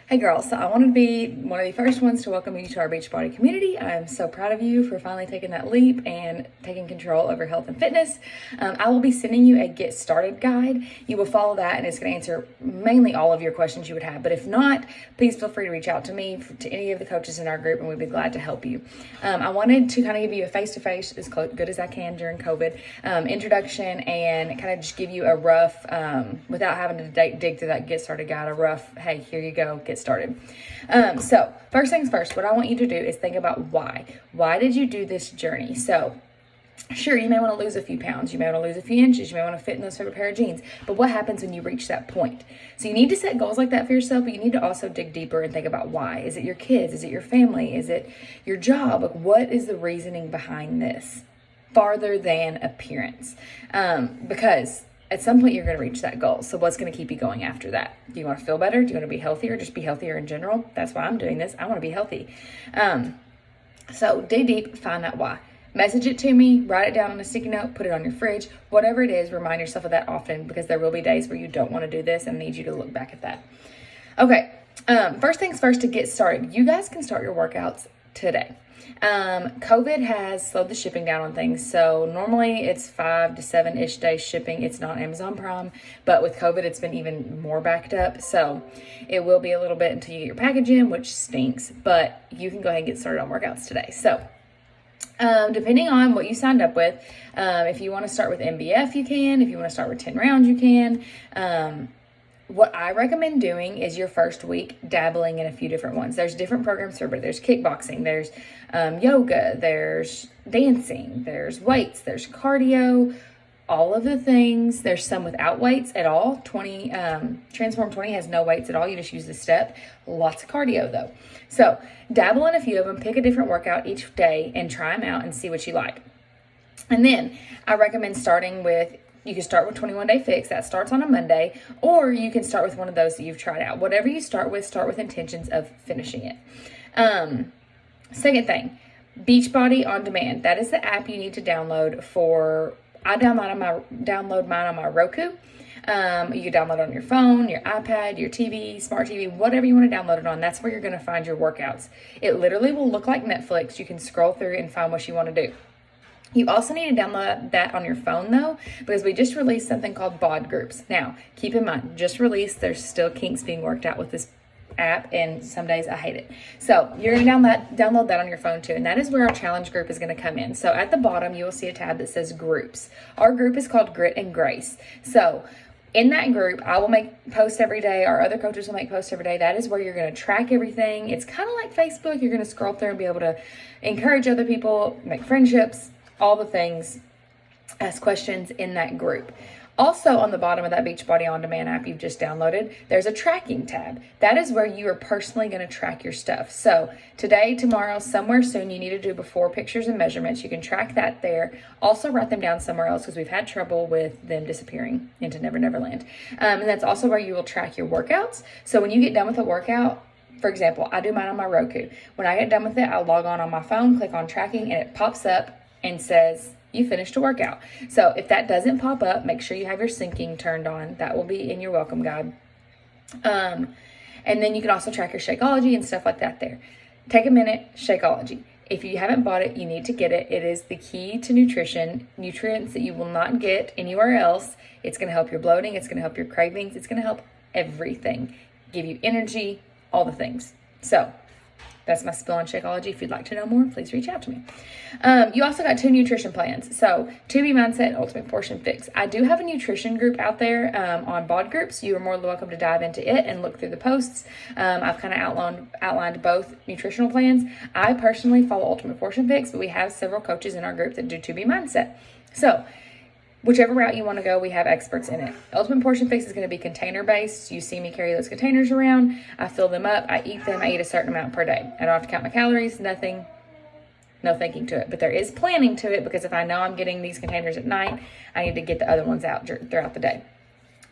Hey girls, so I want to be one of the first ones to welcome you to our Beachbody community. I'm so proud of you for finally taking that leap and taking control over health and fitness. I will be sending you a get started guide. You will follow that and it's going to answer mainly all of your questions you would have. But if not, please feel free to reach out to me, to any of the coaches in our group, and we'd be glad to help you. I wanted to kind of give you a face-to-face, as good as I can during COVID, introduction and kind of just give you a rough, without having to dig through that get started guide, a rough, hey, here you go, get started. So first things first, what I want you to do is think about why. Why did you do this journey? So sure, you may want to lose a few pounds, you may want to lose a few inches, you may want to fit in those favorite pair of jeans, but what happens when you reach that point? So you need to set goals like that for yourself, but you need to also dig deeper and think about why. Is it your kids? Is it your family? Is it your job? Like, what is the reasoning behind this farther than appearance? Because at some point you're going to reach that goal. So what's going to keep you going after that? Do you want to feel better? Do you want to be healthier? Just be healthier in general? That's why I'm doing this. I want to be healthy. So dig deep, find that why. Message it to me, write it down on a sticky note, put it on your fridge, whatever it is, remind yourself of that often, because there will be days where you don't want to do this and I need you to look back at that. Okay. First things first, to get started, you guys can start your workouts today. COVID has slowed the shipping down on things. So normally it's 5 to 7-ish days shipping. It's not Amazon Prime, but with COVID, it's been even more backed up. So it will be a little bit until you get your package in, which stinks, but you can go ahead and get started on workouts today. So depending on what you signed up with, if you want to start with MBF, you can. If you want to start with 10 rounds, you can. What I recommend doing is your first week dabbling in a few different ones. There's different programs for everybody. There's kickboxing, there's yoga, there's dancing, there's weights, there's cardio, all of the things. There's some without weights at all. Transform 20 has no weights at all. You just use the step. Lots of cardio though. So dabble in a few of them, pick a different workout each day and try them out and see what you like. And then I recommend starting with, you can start with 21 Day Fix. That starts on a Monday, or you can start with one of those that you've tried out. Whatever you start with intentions of finishing it. Second thing, Beachbody On Demand. That is the app you need to download for, I download mine on my Roku. You can download it on your phone, your iPad, your TV, smart TV, whatever you want to download it on. That's where you're going to find your workouts. It literally will look like Netflix. You can scroll through and find what you want to do. You also need to download that on your phone though, because we just released something called BOD groups. Now, keep in mind, just released, there's still kinks being worked out with this app, and some days I hate it. So you're going to download that on your phone too, and that is where our challenge group is going to come in. So at the bottom, you will see a tab that says groups. Our group is called Grit and Grace. So in that group, I will make posts every day. Our other coaches will make posts every day. That is where you're going to track everything. It's kind of like Facebook. You're going to scroll through and be able to encourage other people, make friendships, all the things, ask questions in that group. Also on the bottom of that Beachbody On Demand app you've just downloaded, there's a tracking tab. That is where you are personally going to track your stuff. So today, tomorrow, somewhere soon, you need to do before pictures and measurements. You can track that there. Also write them down somewhere else, because we've had trouble with them disappearing into Never Never Land. And that's also where you will track your workouts. So when you get done with a workout, for example, I do mine on my Roku. When I get done with it, I'll log on my phone, click on tracking, and it pops up and says you finished a workout. So if that doesn't pop up, make sure you have your syncing turned on. That will be in your welcome guide. And then you can also track your Shakeology and stuff like that there. Take a minute, Shakeology. If you haven't bought it, you need to get it. It is the key to nutrition, nutrients that you will not get anywhere else. It's going to help your bloating. It's going to help your cravings. It's going to help everything. Give you energy, all the things. So that's my spill on Shakeology. If you'd like to know more, please reach out to me. You also got 2 nutrition plans. So 2B Mindset, Ultimate Portion Fix. I do have a nutrition group out there on BOD groups. You are more than welcome to dive into it and look through the posts. I've kind of outlined both nutritional plans. I personally follow Ultimate Portion Fix, but we have several coaches in our group that do 2B Mindset. So whichever route you want to go, we have experts in it. Ultimate Portion Fix is going to be container based. You see me carry those containers around. I fill them up. I eat them. I eat a certain amount per day. I don't have to count my calories, nothing. No thinking to it. But there is planning to it, because if I know I'm getting these containers at night, I need to get the other ones out throughout the day.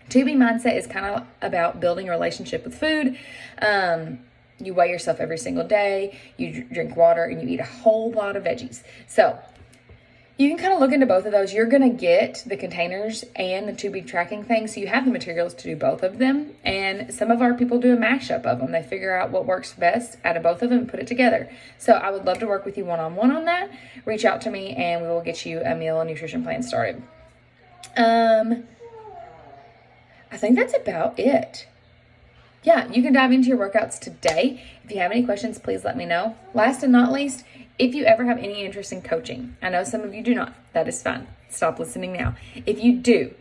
2B Mindset is kind of about building a relationship with food. You weigh yourself every single day. You drink water and you eat a whole lot of veggies. So You can kind of look into both of those. You're going to get the containers and the 2 week tracking thing. So you have the materials to do both of them. And some of our people do a mashup of them. They figure out what works best out of both of them and put it together. So I would love to work with you one-on-one on that. Reach out to me and we will get you a meal and nutrition plan started. I think that's about it. Yeah, you can dive into your workouts today. If you have any questions, please let me know. Last and not least, if you ever have any interest in coaching, I know some of you do not. That is fine. Stop listening now. If you do,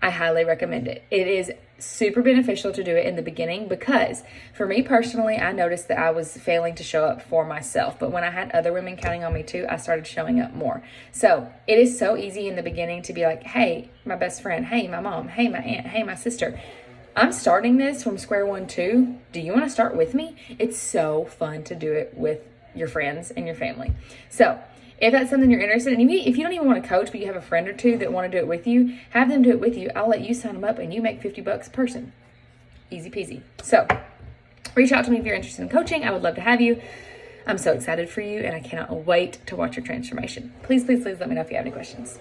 I highly recommend it. It is super beneficial to do it in the beginning because for me personally, I noticed that I was failing to show up for myself. But when I had other women counting on me too, I started showing up more. So it is so easy in the beginning to be like, hey, my best friend, hey, my mom, hey, my aunt, hey, my sister. I'm starting this from square one too. Do you want to start with me? It's so fun to do it with your friends and your family. So if that's something you're interested in, if you don't even want to coach, but you have a friend or two that want to do it with you, have them do it with you. I'll let you sign them up and you make $50 a person. Easy peasy. So reach out to me if you're interested in coaching. I would love to have you. I'm so excited for you and I cannot wait to watch your transformation. Please, please, please let me know if you have any questions.